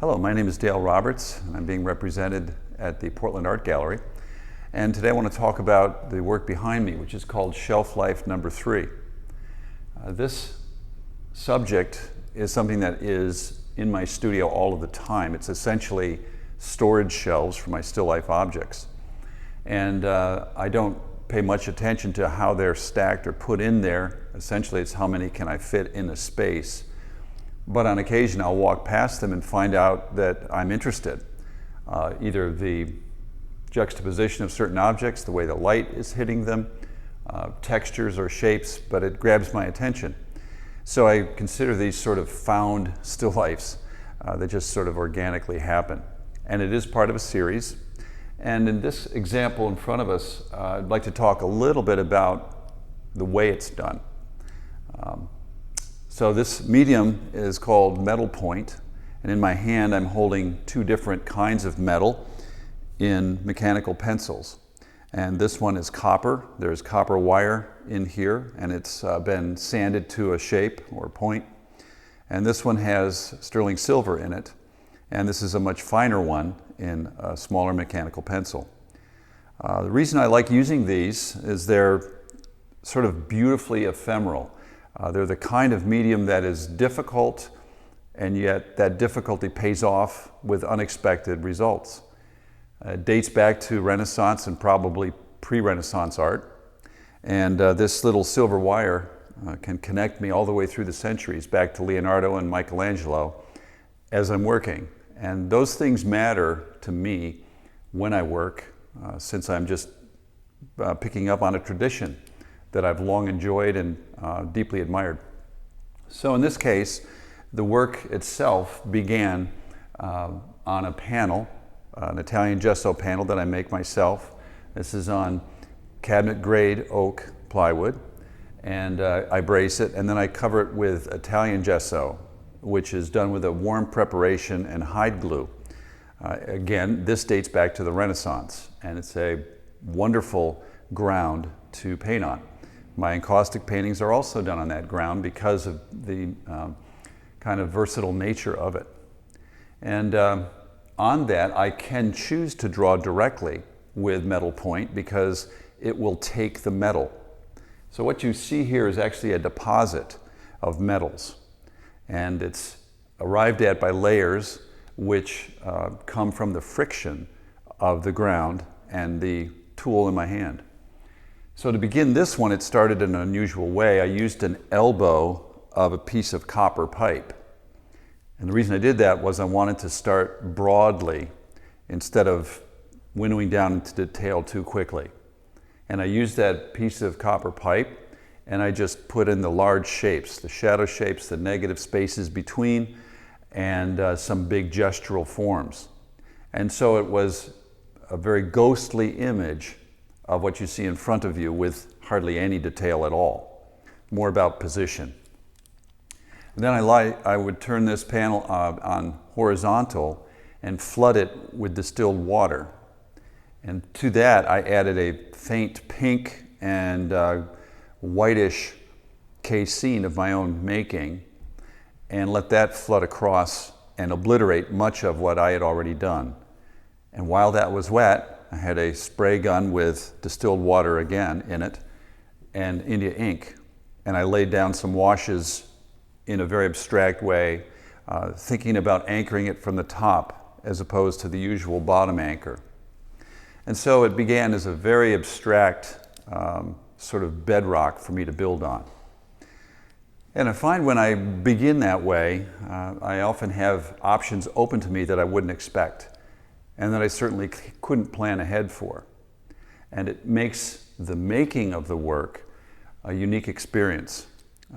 Hello, my name is Dale Roberts, and I'm being represented at the Portland Art Gallery. And today I want to talk about the work behind me, which is called Shelf Life Number 3. This subject is something that is in my studio all of the time. It's essentially storage shelves for my still life objects. And I don't pay much attention to how they're stacked or put in there. Essentially, it's how many can I fit in a space. But on occasion, I'll walk past them and find out that I'm interested. Either the juxtaposition of certain objects, the way the light is hitting them, textures or shapes, but it grabs my attention. So I consider these sort of found still lifes that just sort of organically happen. And it is part of a series. And in this example in front of us, I'd like to talk a little bit about the way it's done. So this medium is called Metalpoint, and in my hand I'm holding two different kinds of metal in mechanical pencils. And this one is copper. There's copper wire in here, and it's been sanded to a shape or point. And this one has sterling silver in it, and this is a much finer one in a smaller mechanical pencil. The reason I like using these is they're sort of beautifully ephemeral. They're the kind of medium that is difficult, and yet that difficulty pays off with unexpected results. It dates back to Renaissance and probably pre-Renaissance art. And this little silver wire can connect me all the way through the centuries back to Leonardo and Michelangelo as I'm working. And those things matter to me when I work, since I'm just picking up on a tradition that I've long enjoyed and deeply admired. So in this case, the work itself began on a panel, an Italian gesso panel that I make myself. This is on cabinet grade oak plywood, and I brace it, and then I cover it with Italian gesso, which is done with a warm preparation and hide glue. Again, this dates back to the Renaissance, and it's a wonderful ground to paint on. My encaustic paintings are also done on that ground because of the kind of versatile nature of it. And on that, I can choose to draw directly with Metalpoint because it will take the metal. So what you see here is actually a deposit of metals. And it's arrived at by layers which come from the friction of the ground and the tool in my hand. So to begin this one, it started in an unusual way. I used an elbow of a piece of copper pipe. And the reason I did that was I wanted to start broadly instead of winnowing down into detail too quickly. And I used that piece of copper pipe, and I just put in the large shapes, the shadow shapes, the negative spaces between, and some big gestural forms. And so it was a very ghostly image of what you see in front of you with hardly any detail at all, more about position. And then I would turn this panel on horizontal and flood it with distilled water. And to that I added a faint pink and whitish casein of my own making, and let that flood across and obliterate much of what I had already done. And while that was wet, I had a spray gun with distilled water again in it and India ink. And I laid down some washes in a very abstract way, thinking about anchoring it from the top as opposed to the usual bottom anchor. And so it began as a very abstract sort of bedrock for me to build on. And I find when I begin that way, I often have options open to me that I wouldn't expect, and that I certainly couldn't plan ahead for. And it makes the making of the work a unique experience.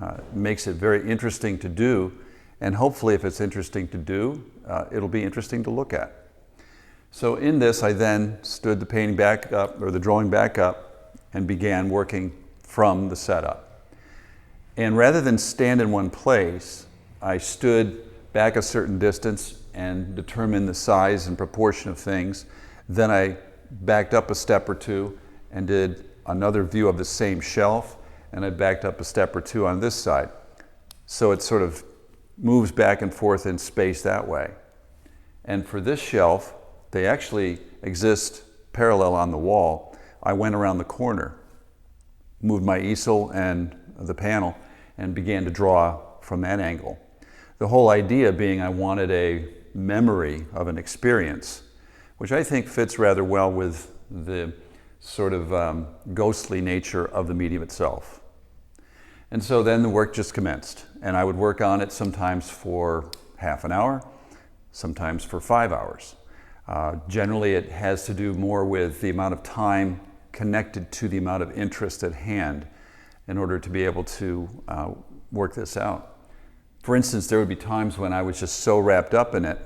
It makes it very interesting to do, and hopefully if it's interesting to do, it'll be interesting to look at. So in this, I then stood the painting back up, or the drawing back up, and began working from the setup. And rather than stand in one place, I stood back a certain distance and determined the size and proportion of things. Then I backed up a step or two and did another view of the same shelf, and I backed up a step or two on this side. So it sort of moves back and forth in space that way. And for this shelf, they actually exist parallel on the wall. I went around the corner, moved my easel and the panel, and began to draw from that angle. The whole idea being I wanted a memory of an experience, which I think fits rather well with the sort of ghostly nature of the medium itself. And so then the work just commenced, and I would work on it sometimes for half an hour, sometimes for 5 hours. Generally, it has to do more with the amount of time connected to the amount of interest at hand in order to be able to work this out. For instance, there would be times when I was just so wrapped up in it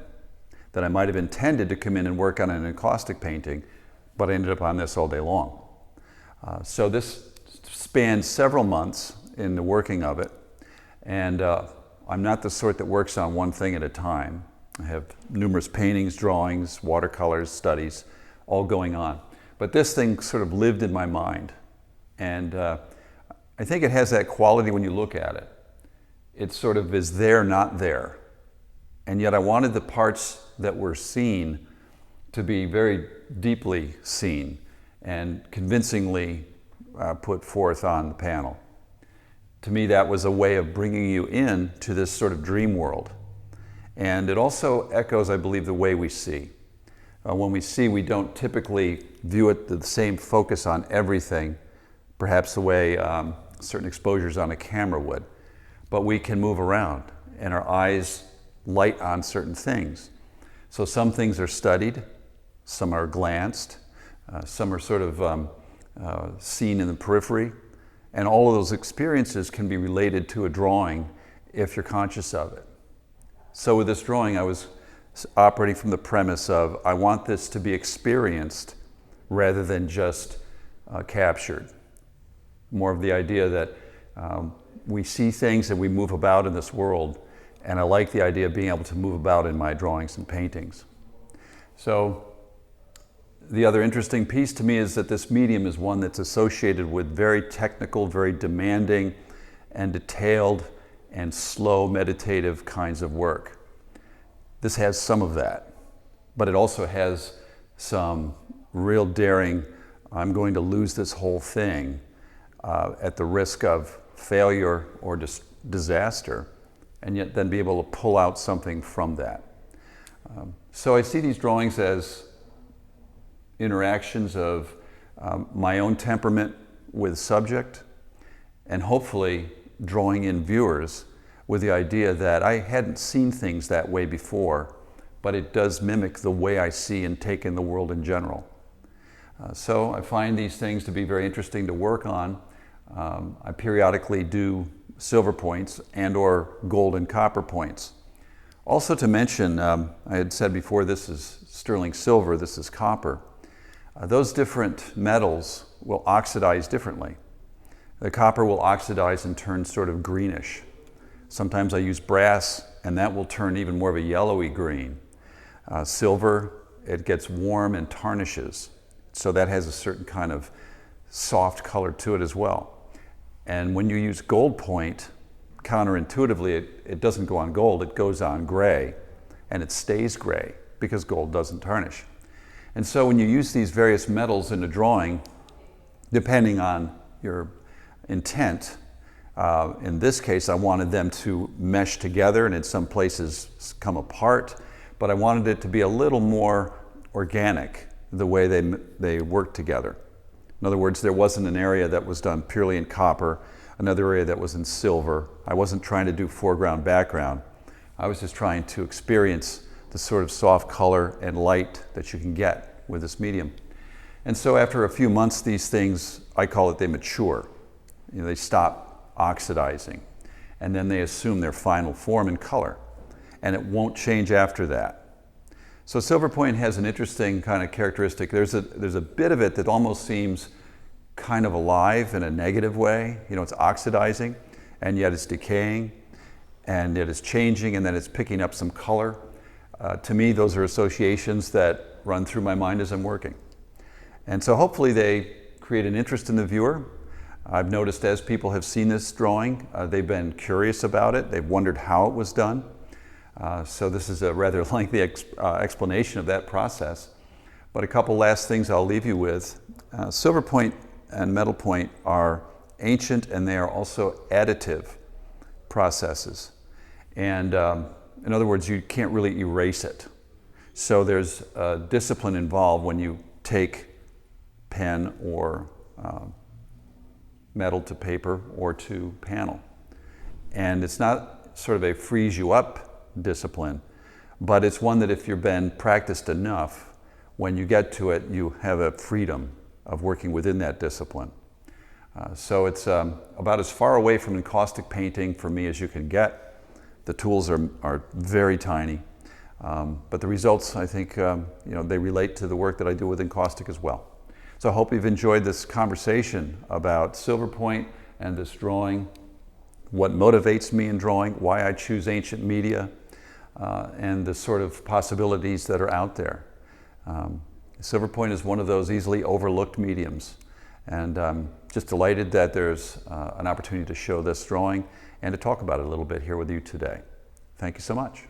that I might have intended to come in and work on an encaustic painting, but I ended up on this all day long. So this spanned several months in the working of it, and I'm not the sort that works on one thing at a time. I have numerous paintings, drawings, watercolors, studies, all going on. But this thing sort of lived in my mind, and I think it has that quality when you look at it. It sort of is there, not there. And yet I wanted the parts that were seen to be very deeply seen and convincingly put forth on the panel. To me, that was a way of bringing you in to this sort of dream world. And it also echoes, I believe, the way we see. When we see, we don't typically view it the same focus on everything, perhaps the way certain exposures on a camera would. But we can move around, and our eyes light on certain things. So some things are studied, some are glanced, some are sort of seen in the periphery, and all of those experiences can be related to a drawing if you're conscious of it. So with this drawing, I was operating from the premise of I want this to be experienced rather than just captured. More of the idea that we see things and we move about in this world, and I like the idea of being able to move about in my drawings and paintings. So the other interesting piece to me is that this medium is one that's associated with very technical, very demanding and detailed and slow meditative kinds of work. This has some of that, but it also has some real daring, I'm going to lose this whole thing at the risk of failure or disaster, and yet then be able to pull out something from that. So I see these drawings as interactions of my own temperament with subject, and hopefully drawing in viewers with the idea that I hadn't seen things that way before, but it does mimic the way I see and take in the world in general. So I find these things to be very interesting to work on. I periodically do silver points and or gold and copper points. Also to mention, I had said before, this is sterling silver, this is copper. Those different metals will oxidize differently. The copper will oxidize and turn sort of greenish. Sometimes I use brass, and that will turn even more of a yellowy green. Silver, it gets warm and tarnishes. So that has a certain kind of soft color to it as well. And when you use gold point, counterintuitively, it doesn't go on gold, it goes on gray, and it stays gray because gold doesn't tarnish. And so when you use these various metals in a drawing, depending on your intent, in this case, I wanted them to mesh together and in some places come apart, but I wanted it to be a little more organic, the way they work together. In other words, there wasn't an area that was done purely in copper, another area that was in silver. I wasn't trying to do foreground, background. I was just trying to experience the sort of soft color and light that you can get with this medium. And so after a few months, these things, I call it, they mature. You know, they stop oxidizing, and then they assume their final form and color, and it won't change after that. So silver point has an interesting kind of characteristic. There's a bit of it that almost seems kind of alive in a negative way. You know, it's oxidizing, and yet it's decaying, and yet it's changing, and then it's picking up some color. To me, those are associations that run through my mind as I'm working. And so hopefully they create an interest in the viewer. I've noticed as people have seen this drawing, they've been curious about it. They've wondered how it was done. So this is a rather lengthy explanation of that process. But a couple last things I'll leave you with. Silver point and metal point are ancient, and they are also additive processes. And in other words, you can't really erase it. So there's a discipline involved when you take pen or metal to paper or to panel. And it's not sort of a freeze you up discipline, but it's one that if you've been practiced enough, when you get to it, you have a freedom of working within that discipline. So it's about as far away from encaustic painting for me as you can get. The tools are very tiny, but the results, I think, they relate to the work that I do with encaustic as well. So I hope you've enjoyed this conversation about silver point and this drawing, what motivates me in drawing, why I choose ancient media, and the sort of possibilities that are out there. Silver point is one of those easily overlooked mediums, and I'm just delighted that there's an opportunity to show this drawing and to talk about it a little bit here with you today. Thank you so much.